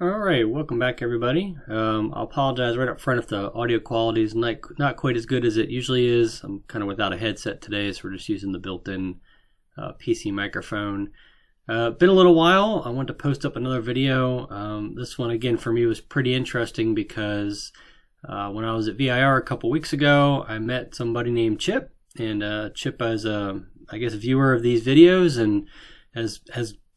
Alright, welcome back everybody. I'll apologize right up front if the audio quality is not quite as good as it usually is. I'm kind of without a headset today, so we're just using the built-in PC microphone. Been a little while. I wanted to post up another video. This one again for me was pretty interesting because when I was at VIR a couple weeks ago, I met somebody named Chip, and Chip is a viewer of these videos and has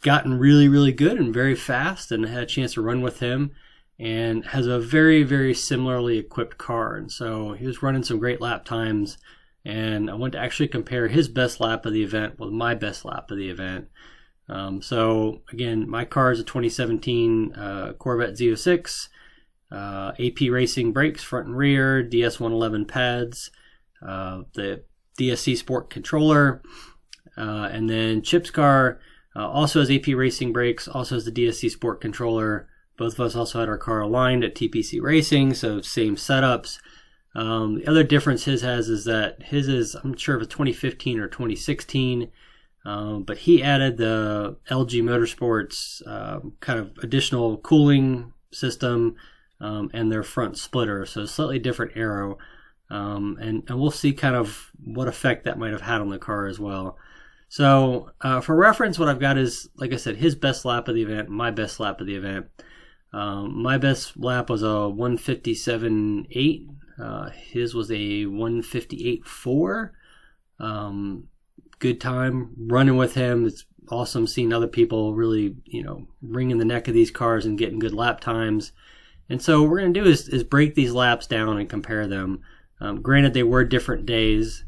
gotten really good and very fast, and had a chance to run with him, and has a very similarly equipped car. And so he was running some great lap times, and I wanted to actually compare his best lap of the event with my best lap of the event. So again, my car is a 2017 Corvette Z06, AP Racing brakes front and rear, DS111 pads, the DSC Sport controller, and then Chip's car also has AP Racing brakes, also has the DSC Sport controller. Both of us also had our car aligned at TPC Racing, so same setups. The other difference his has is that his is, I'm not sure if it's 2015 or 2016, but he added the LG Motorsports kind of additional cooling system and their front splitter, so slightly different aero. And we'll see kind of what effect that might have had on the car as well. So for reference, what I've got is, like I said, his best lap of the event, my best lap of the event. My best lap was a 157.8. His was a 158.4. Good time running with him. It's awesome seeing other people really, wringing the neck of these cars and getting good lap times. And so what we're going to do is break these laps down and compare them. Granted, they were different days.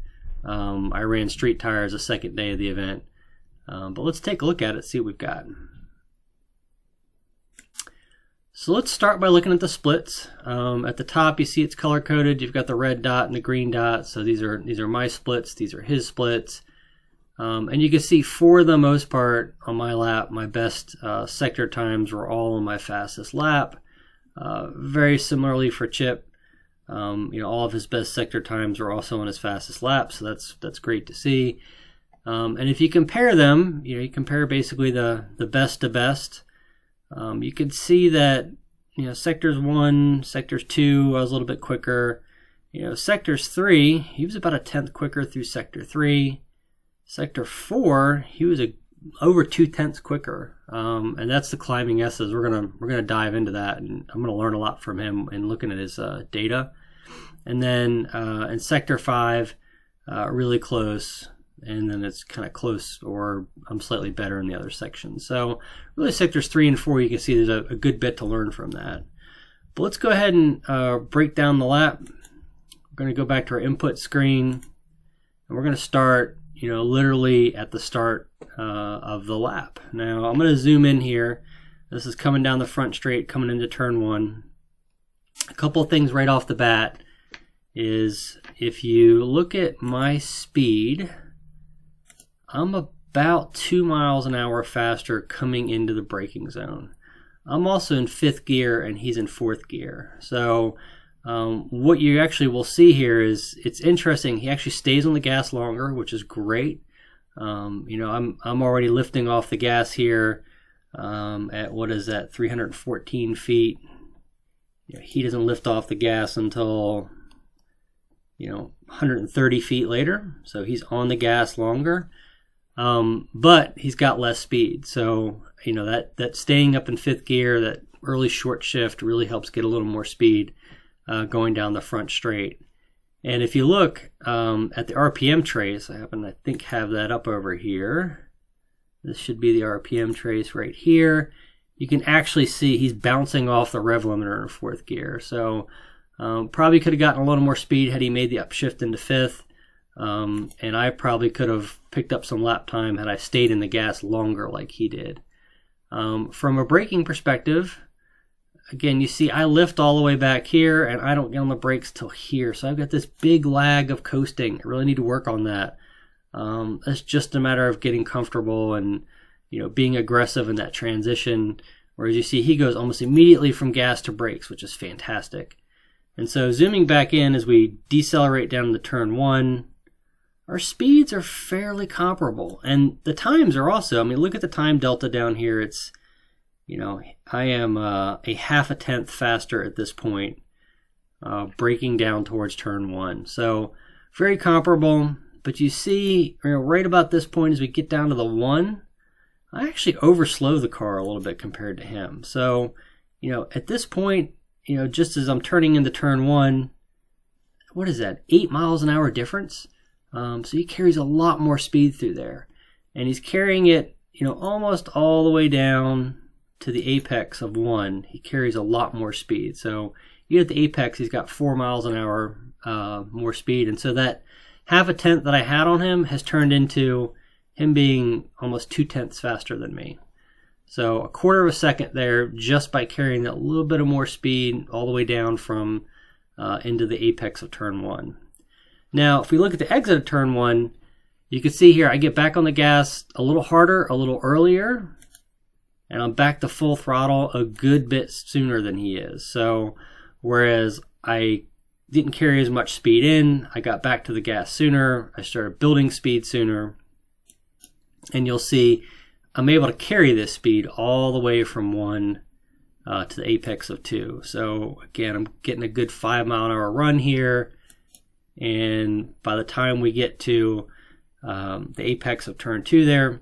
I ran street tires the second day of the event. But let's take a look at it, see what we've got. So let's start by looking at the splits. At the top, you see it's color coded. You've got the red dot and the green dot. So these are my splits. These are his splits. And you can see for the most part on my lap, my best sector times were all on my fastest lap. Very similarly for Chip. All of his best sector times are also on his fastest lap, so that's great to see. And if you compare them, you compare basically the best to best. You can see that sectors 1, sectors 2, I was a little bit quicker. Sectors 3, he was about a tenth quicker through sector 3. Sector 4, he was over 2/10 quicker, and that's the climbing S's. We're gonna dive into that, and I'm gonna learn a lot from him in looking at his data. And then in sector 5, really close, and then it's kind of close, or I'm slightly better in the other sections. So really sectors 3 and 4, you can see there's a good bit to learn from that. But let's go ahead and break down the lap. We're going to go back to our input screen, and we're going to start literally at the start of the lap. Now I'm going to zoom in here. This is coming down the front straight, coming into turn 1. A couple of things right off the bat is if you look at my speed, I'm about 2 miles an hour faster coming into the braking zone. I'm also in 5th gear and he's in 4th gear. So what you actually will see here is it's interesting. He actually stays on the gas longer, which is great. I'm already lifting off the gas here at, what is that, 314 feet. He doesn't lift off the gas until 130 feet later, so he's on the gas longer, but he's got less speed. So that staying up in 5th gear, that early short shift really helps get a little more speed going down the front straight. And if you look at the RPM trace, I think have that up over here. This should be the RPM trace right here. You can actually see he's bouncing off the rev limiter in 4th gear. So probably could have gotten a little more speed had he made the upshift into 5th. And I probably could have picked up some lap time had I stayed in the gas longer like he did. From a braking perspective, again, you see I lift all the way back here and I don't get on the brakes till here. So I've got this big lag of coasting. I really need to work on that. It's just a matter of getting comfortable and being aggressive in that transition. Whereas you see he goes almost immediately from gas to brakes, which is fantastic. And so zooming back in as we decelerate down to turn 1, our speeds are fairly comparable. And the times are also, look at the time delta down here. It's You know, I am a half a tenth faster at this point, braking down towards turn 1. So very comparable, but you see, you know, right about this point as we get down to the 1, I actually overslow the car a little bit compared to him. So, you know, at this point, you know, just as I'm turning into turn 1, what is that, 8 miles an hour difference? So he carries a lot more speed through there. And he's carrying it, you know, almost all the way down to the apex of 1. He carries a lot more speed. So even at the apex, he's got 4 miles an hour more speed. And so that half a tenth that I had on him has turned into him being almost 2 tenths faster than me. So a quarter of a second there just by carrying that little bit of more speed all the way down from into the apex of turn 1. Now, if we look at the exit of turn 1, you can see here I get back on the gas a little harder, a little earlier, and I'm back to full throttle a good bit sooner than he is. So whereas I didn't carry as much speed in, I got back to the gas sooner, I started building speed sooner, and you'll see I'm able to carry this speed all the way from 1 to the apex of 2. So again, I'm getting a good 5 mile an hour run here, and by the time we get to the apex of turn 2 there,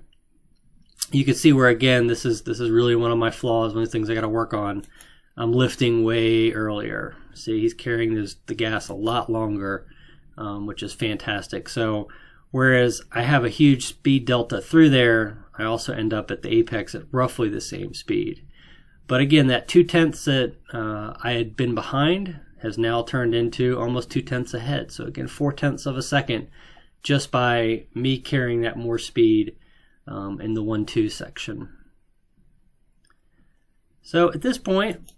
you can see where, again, this is really one of my flaws, one of the things I got to work on. I'm lifting way earlier. See, he's carrying the gas a lot longer, which is fantastic. So whereas I have a huge speed delta through there, I also end up at the apex at roughly the same speed. But again, that 2 tenths that I had been behind has now turned into almost 2 tenths ahead. So again, 4 tenths of a second just by me carrying that more speed in the 1-2 section. So at this point,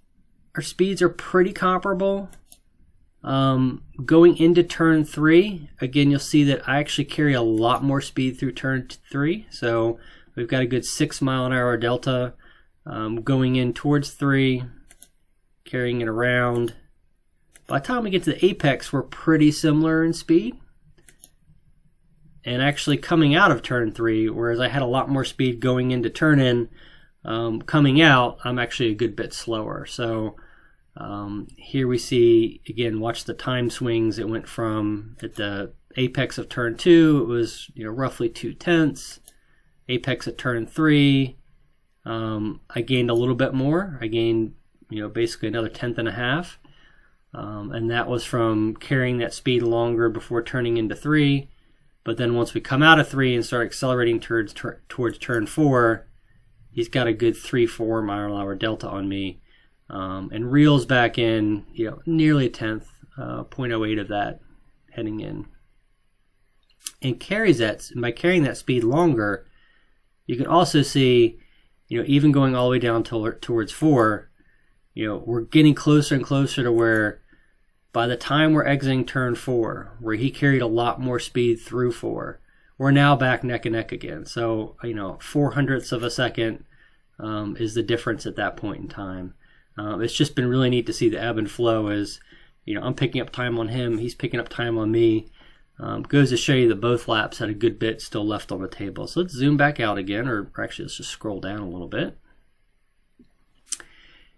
our speeds are pretty comparable. Going into turn 3, again, you'll see that I actually carry a lot more speed through turn 3. So we've got a good 6 mile an hour delta going in towards 3, carrying it around. By the time we get to the apex, we're pretty similar in speed. And actually coming out of turn 3, whereas I had a lot more speed going into turn in, coming out, I'm actually a good bit slower. So here we see, again, watch the time swings. It went from, at the apex of turn 2, it was, you know, roughly 2 tenths. Apex at turn 3, I gained a little bit more. I gained, you know, basically another 1.5 tenths. And that was from carrying that speed longer before turning into 3. But then once we come out of 3 and start accelerating towards turn 4, he's got a good 3-4 mile an hour delta on me, and reels back in, you know, nearly a tenth, 0.08 of that heading in, and carries that. And by carrying that speed longer, you can also see, you know, even going all the way down towards 4, you know, we're getting closer and closer to where, by the time we're exiting turn 4, where he carried a lot more speed through 4, we're now back neck and neck again. So, you know, 0.04 of a second is the difference at that point in time. It's just been really neat to see the ebb and flow as, you know, I'm picking up time on him, he's picking up time on me. Goes to show you that both laps had a good bit still left on the table. So let's zoom back out again, or actually let's just scroll down a little bit.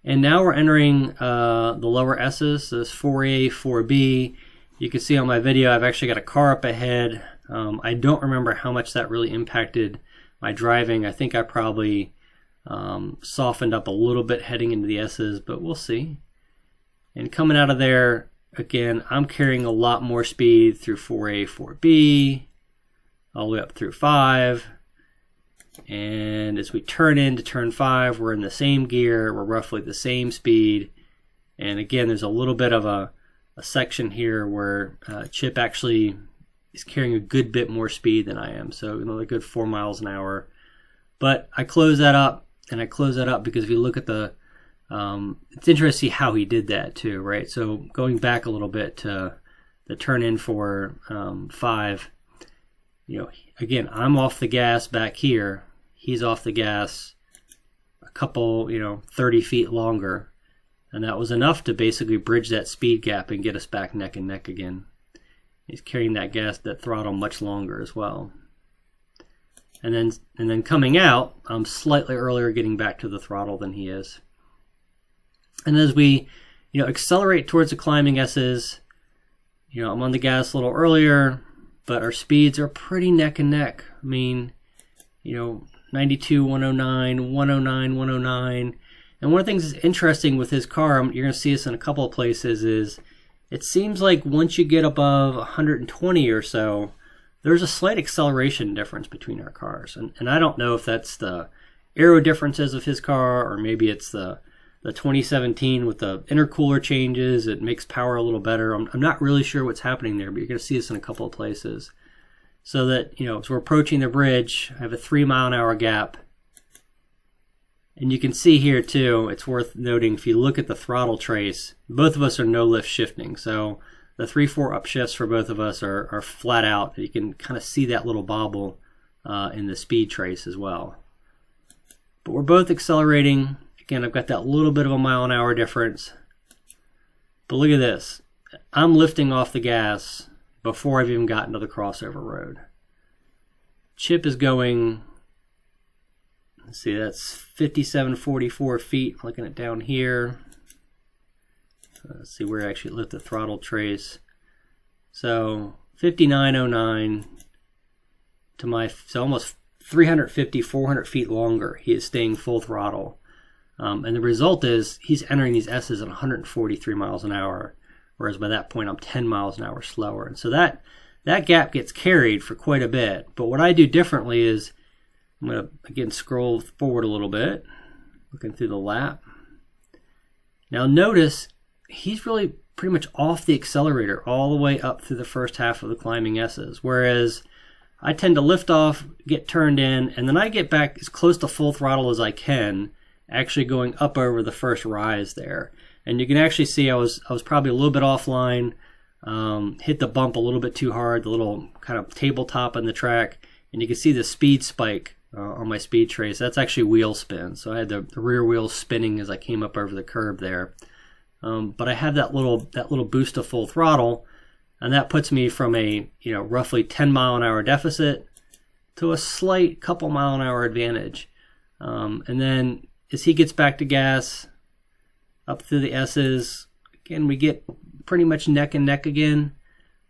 And now we're entering the lower S's, this 4A, 4B. You can see on my video I've actually got a car up ahead. I don't remember how much that really impacted my driving. I think I probably softened up a little bit heading into the S's, but we'll see. And coming out of there, again, I'm carrying a lot more speed through 4A, 4B, all the way up through 5. And as we turn into turn 5, we're in the same gear, we're roughly the same speed. And again, there's a little bit of a section here where Chip actually is carrying a good bit more speed than I am. So another good 4 miles an hour. But I close that up, and I close that up because if you look at the, it's interesting to see how he did that too, right? So going back a little bit to the turn in for 5, you know, again, I'm off the gas back here. He's off the gas a couple, you know, 30 feet longer. And that was enough to basically bridge that speed gap and get us back neck and neck again. He's carrying that throttle much longer as well. and then coming out, I'm slightly earlier getting back to the throttle than he is. And as we, accelerate towards the climbing S's, I'm on the gas a little earlier, but our speeds are pretty neck and neck. I mean, 92, 109, 109, 109. And one of the things that's interesting with his car, you're going to see this in a couple of places, is it seems like once you get above 120 or so, there's a slight acceleration difference between our cars. And I don't know if that's the aero differences of his car, or maybe it's the 2017 with the intercooler changes. It makes power a little better. I'm not really sure what's happening there, but you're going to see this in a couple of places. So that, as we're approaching the bridge, I have a 3 mile an hour gap. And you can see here too, it's worth noting, if you look at the throttle trace, both of us are no lift shifting. So the 3/4 upshifts for both of us are flat out. You can kind of see that little bobble in the speed trace as well. But we're both accelerating. Again, I've got that little bit of a mile an hour difference. But look at this. I'm lifting off the gas before I've even gotten to the crossover road. Chip is going, let's see, that's 5744 feet. I'm looking at down here. Let's see where I actually lift the throttle trace. So 5909 to so almost 350, 400 feet longer. He is staying full throttle. And the result is he's entering these S's at 143 miles an hour, whereas by that point I'm 10 miles an hour slower. And so that gap gets carried for quite a bit. But what I do differently is I'm going to, again, scroll forward a little bit, looking through the lap. Now notice he's really pretty much off the accelerator all the way up through the first half of the climbing S's, whereas I tend to lift off, get turned in, and then I get back as close to full throttle as I can, actually going up over the first rise there. And you can actually see I was probably a little bit offline, hit the bump a little bit too hard, the little kind of tabletop in the track, and you can see the speed spike on my speed trace. That's actually wheel spin. So I had the rear wheels spinning as I came up over the curb there. But I have that little boost of full throttle, and that puts me from a roughly 10 mile an hour deficit to a slight couple mile an hour advantage. And then as he gets back to gas, up through the S's, again, we get pretty much neck and neck again.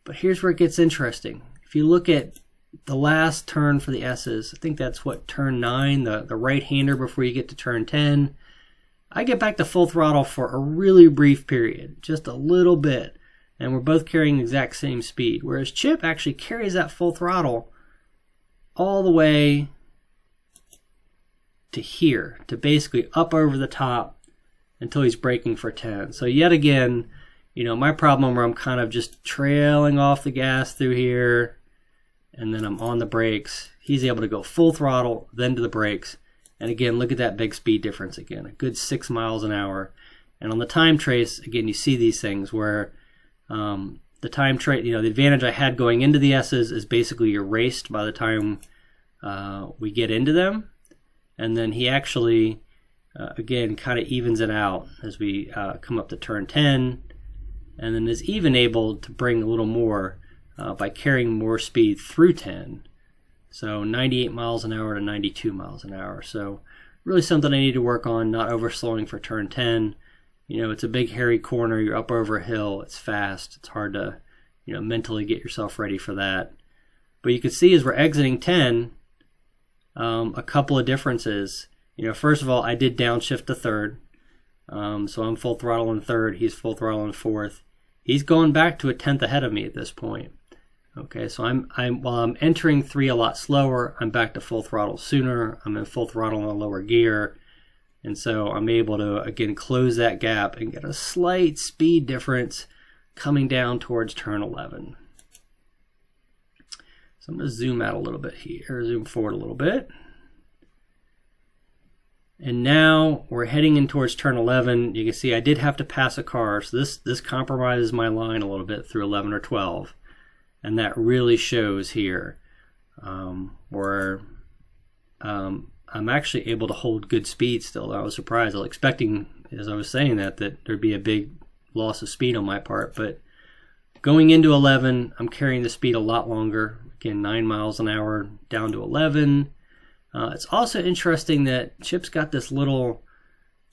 But here's where it gets interesting. If you look at the last turn for the S's, I think that's turn 9, the right-hander before you get to turn 10. I get back to full throttle for a really brief period, just a little bit, and we're both carrying the exact same speed. Whereas Chip actually carries that full throttle all the way to here, to basically up over the top until he's braking for 10. So yet again, my problem where I'm kind of just trailing off the gas through here, and then I'm on the brakes. He's able to go full throttle, then to the brakes. And again, look at that big speed difference again, a good 6 miles an hour. And on the time trace, again, you see these things where the time trace, the advantage I had going into the S's is basically erased by the time we get into them. And then he actually, again, kind of evens it out as we come up to turn 10, and then is even able to bring a little more by carrying more speed through 10. So 98 miles an hour to 92 miles an hour. So really something I need to work on, not overslowing for turn 10. It's a big hairy corner. You're up over a hill. It's fast. It's hard to, mentally get yourself ready for that. But you can see as we're exiting 10, a couple of differences. First of all, I did downshift to third. So I'm full throttle in third. He's full throttle in fourth. He's going back to a tenth ahead of me at this point. Okay, so while I'm entering 3 a lot slower, I'm back to full throttle sooner. I'm in full throttle in a lower gear. And so I'm able to, again, close that gap and get a slight speed difference coming down towards turn 11. So I'm going to zoom out a little bit here, zoom forward a little bit. And now we're heading in towards turn 11. You can see I did have to pass a car, so this compromises my line a little bit through 11 or 12. And that really shows here where I'm actually able to hold good speed still. I was surprised. I was expecting, as I was saying that there'd be a big loss of speed on my part. But going into 11, I'm carrying the speed a lot longer. Again, 9 miles an hour down to 11. It's also interesting that Chip's got this little,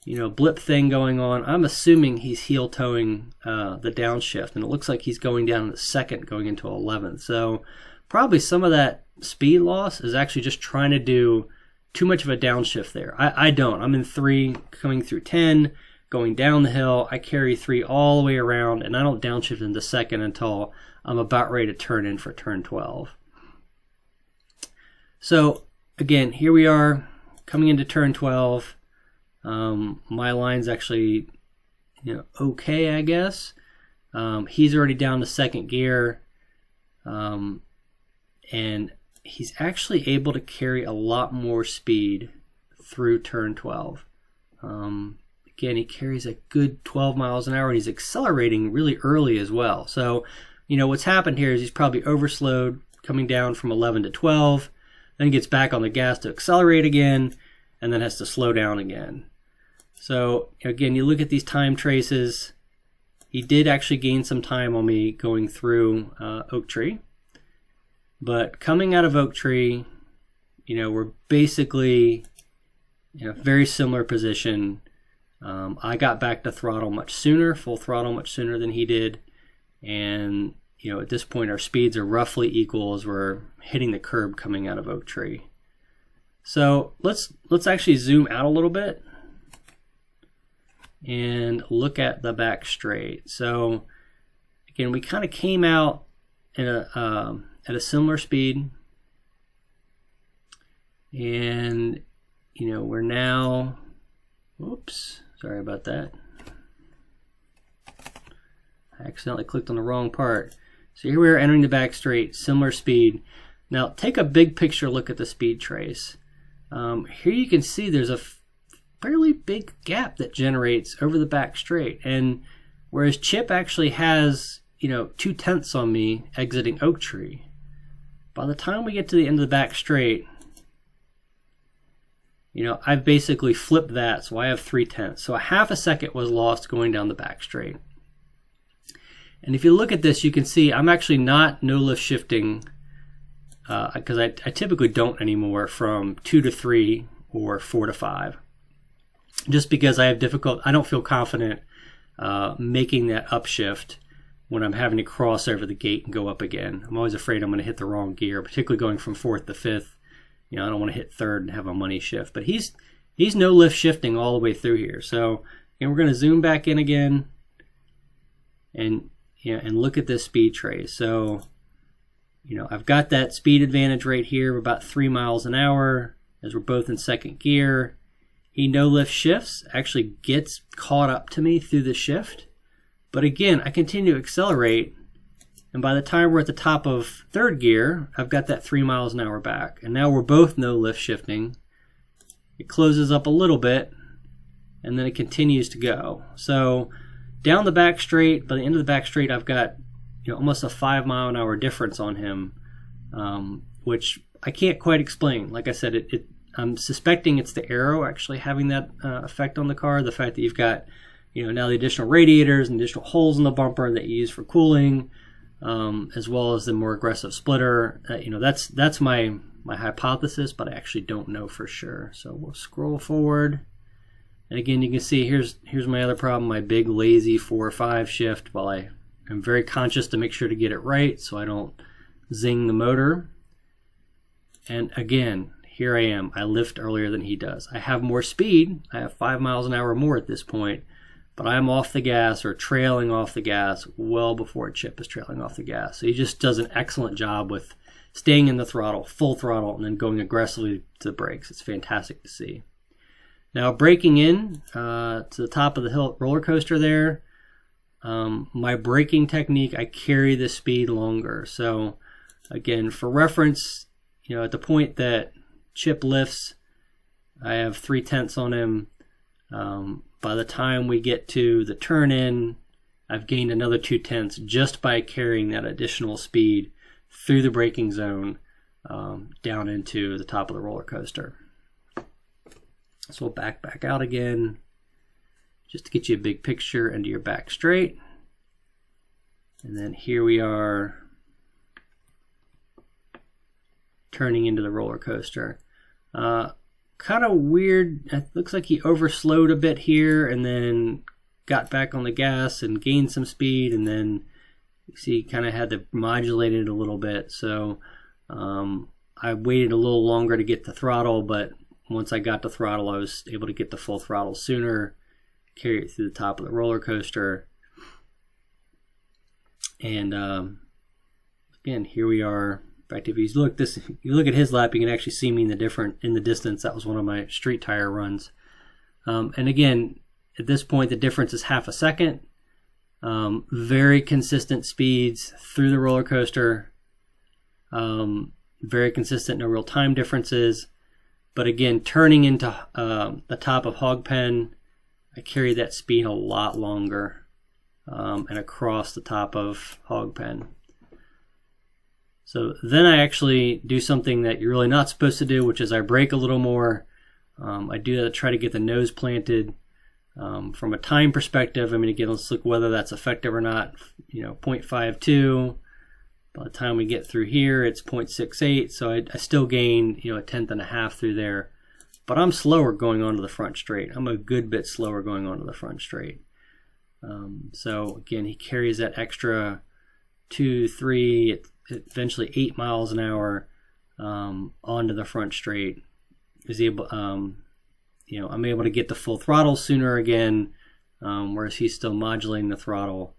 blip thing going on. I'm assuming he's heel toeing the downshift, and it looks like he's going down in the second, going into 11th. So probably some of that speed loss is actually just trying to do too much of a downshift there. I don't. I'm in 3, coming through 10, going down the hill. I carry 3 all the way around, and I don't downshift into second until I'm about ready to turn in for turn 12. So again, here we are coming into turn 12. My line's actually, okay, I guess. He's already down to second gear, and he's actually able to carry a lot more speed through turn 12. Again, he carries a good 12 miles an hour, and he's accelerating really early as well. So, what's happened here is he's probably overslowed, coming down from 11 to 12, then gets back on the gas to accelerate again, and then has to slow down again. So again, you look at these time traces. He did actually gain some time on me going through Oak Tree. But coming out of Oak Tree, we're basically in a very similar position. I got back to throttle much sooner, full throttle much sooner than he did. And, at this point, our speeds are roughly equal as we're hitting the curb coming out of Oak Tree. So let's actually zoom out a little bit and look at the back straight. So again, we kind of came out at a similar speed, and we're now, oops, sorry about that, I accidentally clicked on the wrong part. So here we are entering the back straight, similar speed. Now take a big picture look at the speed trace. Here you can see there's a fairly big gap that generates over the back straight, and whereas Chip actually has 0.2 on me exiting Oak Tree, by the time we get to the end of the back straight, I've basically flipped that, so I have 0.3. So a half a second was lost going down the back straight. And if you look at this, you can see I'm actually not no lift shifting, because I typically don't anymore, from 2 to 3 or 4 to 5. Just because I don't feel confident making that upshift when I'm having to cross over the gate and go up again. I'm always afraid I'm going to hit the wrong gear, particularly going from 4th to 5th. I don't want to hit 3rd and have a money shift. But he's no lift shifting all the way through here. So we're going to zoom back in again and look at this speed trace. So I've got that speed advantage right here of about 3 miles an hour as we're both in second gear. He no lift shifts, actually gets caught up to me through the shift. But again, I continue to accelerate, and by the time we're at the top of 3rd gear, I've got that 3 miles an hour back. And now we're both no lift shifting. It closes up a little bit, and then it continues to go. So down the back straight, by the end of the back straight, I've got almost a 5 mile an hour difference on him, which I can't quite explain. Like I said, I'm suspecting it's the aero actually having that effect on the car. The fact that you've got, now the additional radiators and additional holes in the bumper that you use for cooling, as well as the more aggressive splitter. That's my hypothesis, but I actually don't know for sure. So we'll scroll forward, and again, you can see here's my other problem: my big lazy 4 or 5 shift. While I am very conscious to make sure to get it right, so I don't zing the motor. And again, here I am. I lift earlier than he does. I have more speed. I have 5 miles an hour more at this point, but I'm off the gas or trailing off the gas well before Chip is trailing off the gas. So he just does an excellent job with staying in the throttle, full throttle, and then going aggressively to the brakes. It's fantastic to see. Now braking in to the top of the hill roller coaster there, my braking technique, I carry the speed longer. So again, for reference, at the point that Chip lifts, I have 0.3 on him. By the time we get to the turn in, I've gained another 0.2 just by carrying that additional speed through the braking zone down into the top of the roller coaster. So we'll back out again just to get you a big picture into your back straight. And then here we are turning into the roller coaster. Kind of weird. It looks like he overslowed a bit here and then got back on the gas and gained some speed, and then you see he kind of had to modulate it a little bit. So I waited a little longer to get the throttle, but once I got the throttle, I was able to get the full throttle sooner, carry it through the top of the roller coaster. And again, here we are. In fact, if you look at his lap, you can actually see me in the distance. That was one of my street tire runs. And again, at this point, the difference is half a second. Very consistent speeds through the roller coaster. Very consistent, no real time differences. But again, turning into the top of Hogpen, I carry that speed a lot longer, and across the top of Hogpen. So then I actually do something that you're really not supposed to do, which is I brake a little more. I do that to try to get the nose planted. From a time perspective, I mean, again, let's look whether that's effective or not. 0.52. By the time we get through here, it's 0.68. So I still gained, a tenth and a half through there. But I'm slower going onto the front straight. I'm a good bit slower going onto the front straight. So again, he carries that extra 2, 3, eventually 8 miles an hour onto the front straight. Is able, I'm able to get the full throttle sooner again, whereas he's still modulating the throttle.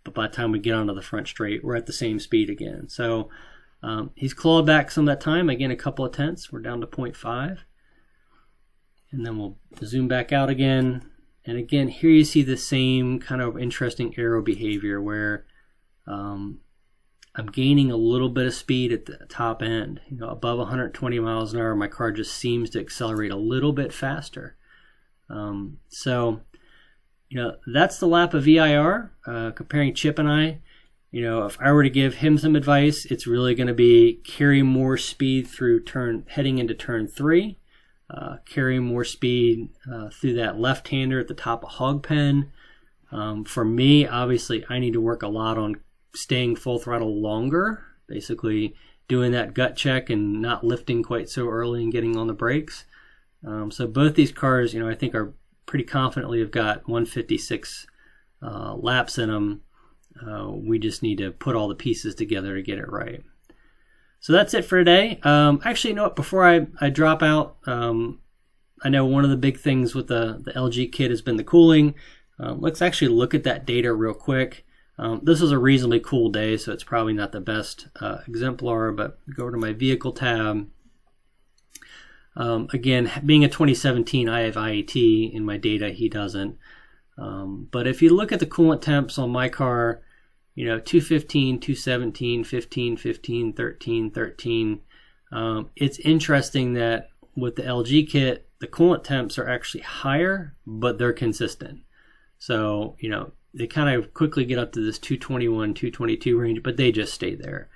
But by the time we get onto the front straight, we're at the same speed again. So he's clawed back some of that time. Again, a couple of tenths. We're down to 0.5. And then we'll zoom back out again. And again, here you see the same kind of interesting aero behavior where I'm gaining a little bit of speed at the top end. Above 120 miles an hour, my car just seems to accelerate a little bit faster. That's the lap of VIR, comparing Chip and I. If I were to give him some advice, it's really going to be carry more speed through heading into turn 3, carry more speed through that left-hander at the top of Hogpen. For me, obviously, I need to work a lot on staying full throttle longer, basically doing that gut check and not lifting quite so early and getting on the brakes. So both these cars, I think are pretty confidently have got 156 laps in them. We just need to put all the pieces together to get it right. So that's it for today. Actually, before I drop out, I know one of the big things with the LG kit has been the cooling. Let's actually look at that data real quick. This is a reasonably cool day, so it's probably not the best exemplar, but go over to my vehicle tab. Again, being a 2017, I have IAT in my data, he doesn't. But if you look at the coolant temps on my car, 215, 217, 15, 15, 13, 13. It's interesting that with the LG kit, the coolant temps are actually higher, but they're consistent. So, they kind of quickly get up to this 221, 222 range, but they just stay there.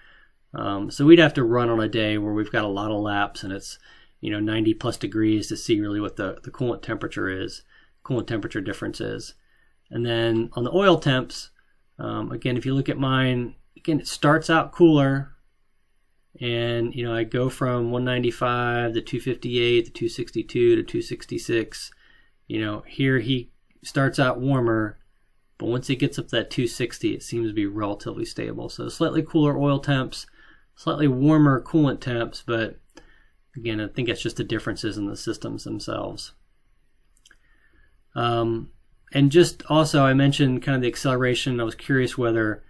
So we'd have to run on a day where we've got a lot of laps and it's 90 plus degrees to see really what the coolant temperature difference is. And then on the oil temps, again, if you look at mine, again, it starts out cooler, and I go from 195 to 258 to 262 to 266. Here he starts out warmer, but once it gets up to that 260, it seems to be relatively stable. So slightly cooler oil temps, slightly warmer coolant temps, but again, I think it's just the differences in the systems themselves. And just also, I mentioned kind of the acceleration. I was curious whether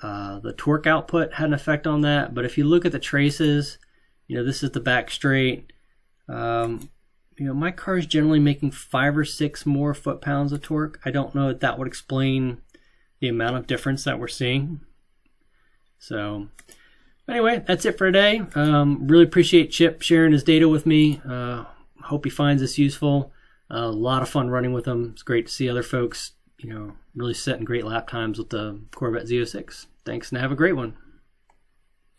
the torque output had an effect on that. But if you look at the traces, this is the back straight. My car is generally making 5 or 6 more foot-pounds of torque. I don't know if that would explain the amount of difference that we're seeing. So anyway, that's it for today. Really appreciate Chip sharing his data with me. Hope he finds this useful. A lot of fun running with him. It's great to see other folks, really setting great lap times with the Corvette Z06. Thanks, and have a great one.